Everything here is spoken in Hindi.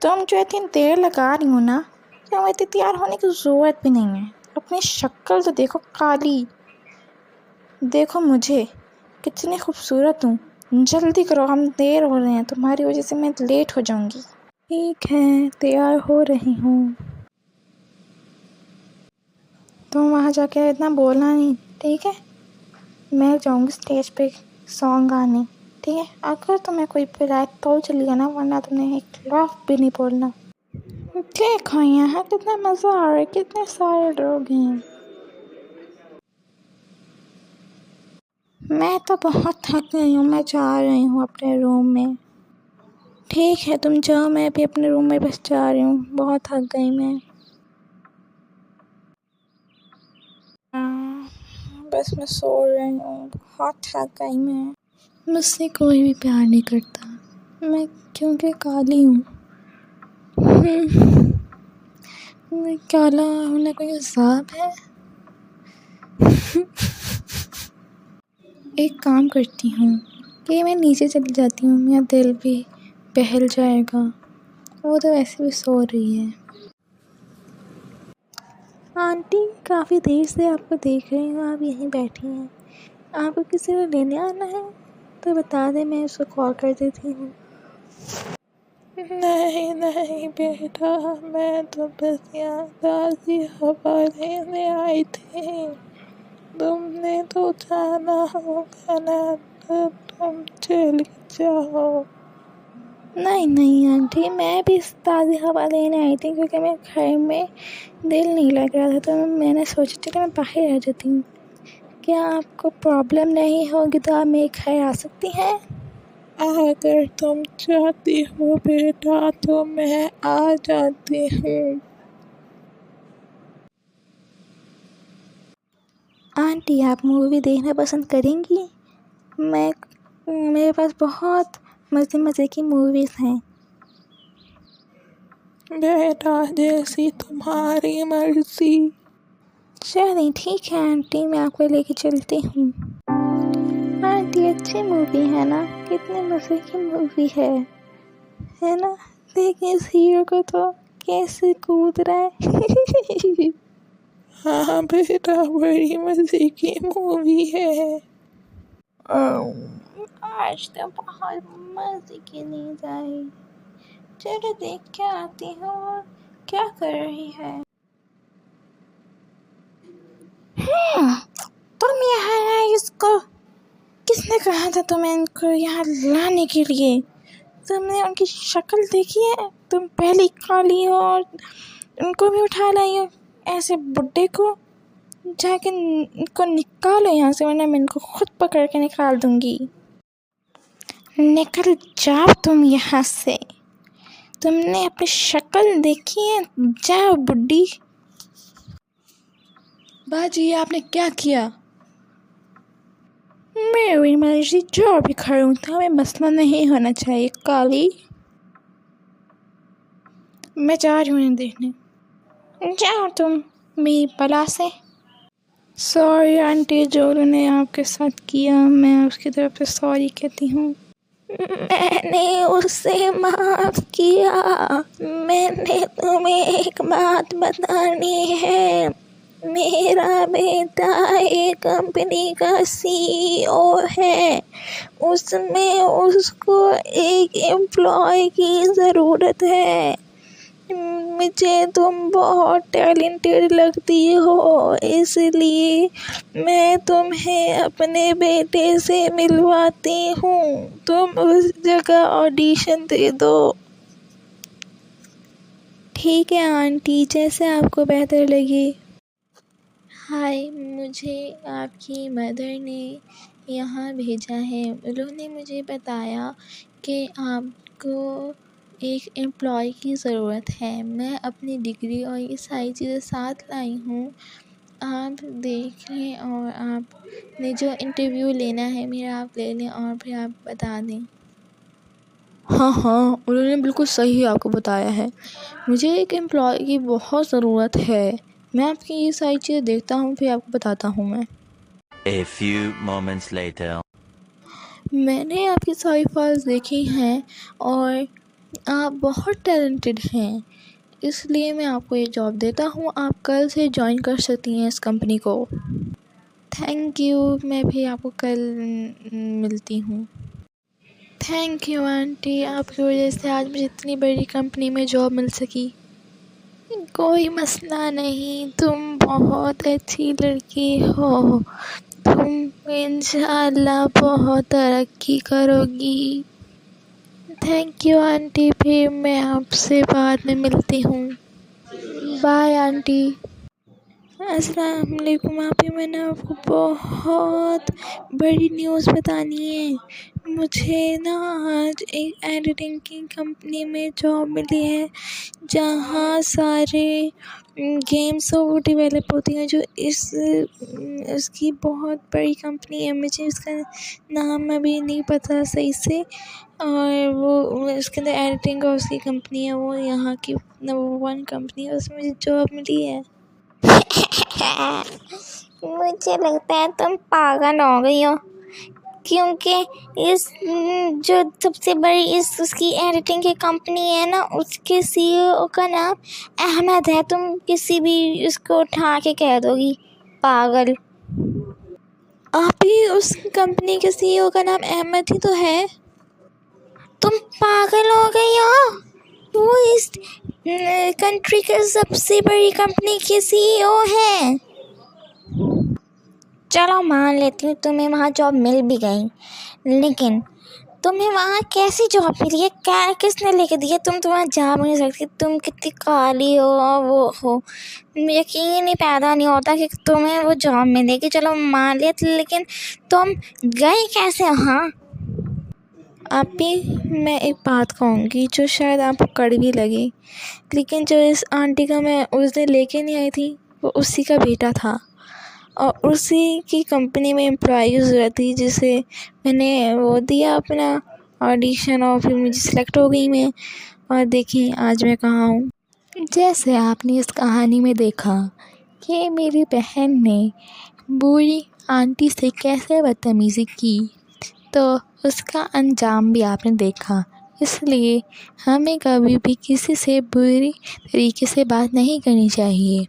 तुम जो इतनी देर लगा रही हो ना, तो इतनी तैयार होने की ज़रूरत भी नहीं है। अपनी शक्ल तो देखो काली, देखो मुझे कितनी खूबसूरत हूँ। जल्दी करो, हम देर हो रहे हैं, तुम्हारी वजह से मैं लेट हो जाऊँगी। ठीक है, तैयार हो रही हूँ। तुम वहाँ जाके इतना बोलना नहीं, ठीक है? मैं जाऊँगी स्टेज पे सॉन्ग गाने, ठीक है? अगर तुम्हें कोई ब्लैक तो चली गया ना, वरना तुमने एक लफ्ज़ भी नहीं बोलना। देखो यहाँ कितना मज़ा आ रहा है, कितने सारे लोग हैं। मैं तो बहुत थक गई हूँ, मैं जा रही हूँ अपने रूम में। ठीक है, तुम जाओ, मैं भी अपने रूम में बस जा रही हूँ, बहुत थक गई मैं। बस मैं सो रही हूँ, बहुत थक गई मैं। मुझसे कोई भी प्यार नहीं करता, मैं क्योंकि काली हूँ। मैं काला होना कोई हिसाब है? एक काम करती हूँ कि मैं नीचे चली जाती हूँ, मेरा दिल भी बहल जाएगा। वो तो वैसे भी सो रही है। आंटी, काफ़ी देर से आपको देख रही हूँ, आप यहीं बैठी हैं। आपको किसी को लेने आना है तो बता दें, मैं उसको कॉल कर देती हूँ। नहीं नहीं बेटा, मैं तो बस यहाँ ताज़ी हवा लेने आई थी। तुमने तो जाना होगा ना, तो तुम चली जाओ। नहीं नहीं आंटी, मैं भी ताज़ी हवा लेने आई थी, क्योंकि मेरे घर में दिल नहीं लग रहा था, तो मैंने सोचा कि मैं बाहर आ जाती हूँ। क्या आपको प्रॉब्लम नहीं होगी तो आप मेरे घर आ सकती हैं? अगर तुम चाहती हो बेटा तो मैं आ जाती हूँ। आंटी, आप मूवी देखना पसंद करेंगी? मेरे पास बहुत मज़े मज़े की मूवीज़ हैं। बेटा, जैसी तुम्हारी मर्जी। चलिए ठीक है आंटी, मैं आपको लेके चलती हूँ। आंटी, अच्छी मूवी है ना, कितने मज़े की मूवी है ना? देखिए इस हीरो को तो कैसे कूद रहा है। हाँ बेटा, बड़ी मज़े की मूवी है। आज तो बहुत मज़े की नींद आई। चलो देख के आती हूँ क्या कर रही है। तुम यहाँ आए, इसको किसने कहा था तुम्हें इनको यहाँ लाने के लिए? तुमने उनकी शक्ल देखी है? तुम पहली काली हो और उनको भी उठा लाई हो। ऐसे बुड्ढे को जाके इनको निकालो यहाँ से, वरना मैं इनको खुद पकड़ के निकाल दूंगी। निकल जाओ तुम यहाँ से। तुमने अपनी शक्ल देखी है? जाओ बुड्ढी। बाजी, आपने क्या किया? मेरी मर्जी, जो भी करूँ था, हमें मसला नहीं होना चाहिए काली। मैं जा रही हूँ इन्हें देखने। जाओ तुम मेरी बला से। सॉरी आंटी, जो उन्होंने आपके साथ किया, मैं उसकी तरफ से सॉरी कहती हूँ। मैंने उसे माफ़ किया। मैंने तुम्हें एक बात बतानी है। मेरा बेटा एक कंपनी का CEO है। उसमें उसको एक एम्प्लॉय की ज़रूरत है। मुझे तुम बहुत टैलेंटेड लगती हो, इसलिए मैं तुम्हें अपने बेटे से मिलवाती हूँ। तुम उस जगह ऑडिशन दे दो। ठीक है आंटी, जैसे आपको बेहतर लगे। हाय, मुझे आपकी मदर ने यहाँ भेजा है। उन्होंने मुझे बताया कि आपको एक एम्प्लॉय की ज़रूरत है। मैं अपनी डिग्री और ये सारी चीज़ें साथ लाई हूँ। आप देख लें और आपने जो इंटरव्यू लेना है मेरा, आप ले लें और फिर आप बता दें। हाँ हाँ, उन्होंने बिल्कुल सही आपको बताया है। मुझे एक एम्प्लॉय की बहुत ज़रूरत है। मैं आपकी ये सारी चीज़ें देखता हूँ, फिर आपको बताता हूँ मैं। A few moments later. मैंने आपकी सारी फाइल्स देखी हैं और आप बहुत टैलेंटेड हैं, इसलिए मैं आपको ये जॉब देता हूँ। आप कल से जॉइन कर सकती हैं इस कंपनी को। थैंक यू, मैं भी आपको कल मिलती हूँ। थैंक यू आंटी, आपकी वजह से आज मुझे इतनी बड़ी कंपनी में जॉब मिल सकी। कोई मसला नहीं, तुम बहुत अच्छी लड़की हो, तुम इंशाल्लाह बहुत तरक्की करोगी। थैंक यू आंटी, फिर मैं आपसे बाद में मिलती हूँ। Bye aunty. अस्सलाम वालेकुम आपी, मैंने आपको बहुत बड़ी न्यूज़ बतानी है। मुझे ना आज एक एडिटिंग की कंपनी में जॉब मिली है, जहाँ सारे गेम्स वो डेवलप होती हैं। जो इसकी बहुत बड़ी कंपनी है, मुझे उसका नाम अभी नहीं पता सही से। और वो इसके अंदर एडिटिंग और उसकी कंपनी है, वो यहाँ की नंबर 1 कंपनी है, उसमें मुझे जॉब मिली है। मुझे लगता है तुम पागल हो गई हो, क्योंकि इस जो सबसे बड़ी उसकी एडिटिंग की कंपनी है ना, उसके सीईओ का नाम अहमद है। तुम किसी भी उसको उठा के कह दोगी पागल। आप ही उस कंपनी के सीईओ का नाम अहमद ही तो है। तुम पागल हो गई हो, वो इस कंट्री के सबसे बड़ी कंपनी के सीईओ हैं। चलो मान लेती हूँ तुम्हें वहाँ जॉब मिल भी गई, लेकिन तुम्हें वहाँ कैसी जॉब मिली है, क्या किसने लेके दी है? तुम तो वहाँ जा भी नहीं सकती, तुम कितनी काली हो और वो हो, यकीन ही पैदा नहीं होता कि तुम्हें वो जॉब मिलेगी। चलो मान लिया, लेकिन तुम गए कैसे वहाँ? आप भी, मैं एक बात कहूँगी जो शायद आपको कड़वी लगे, लेकिन जो इस आंटी का मैं उस दिन लेके नहीं आई थी, वो उसी का बेटा था और उसी की कंपनी में एम्प्लॉईज़ रहती, जिसे मैंने वो दिया अपना ऑडिशन और फिर मुझे सिलेक्ट हो गई मैं, और देखिए आज मैं कहाँ हूँ। जैसे आपने इस कहानी में देखा कि मेरी बहन ने बूढ़ी आंटी से कैसे बदतमीज़ी की, तो उसका अंजाम भी आपने देखा। इसलिए हमें कभी भी किसी से बुरी तरीके से बात नहीं करनी चाहिए।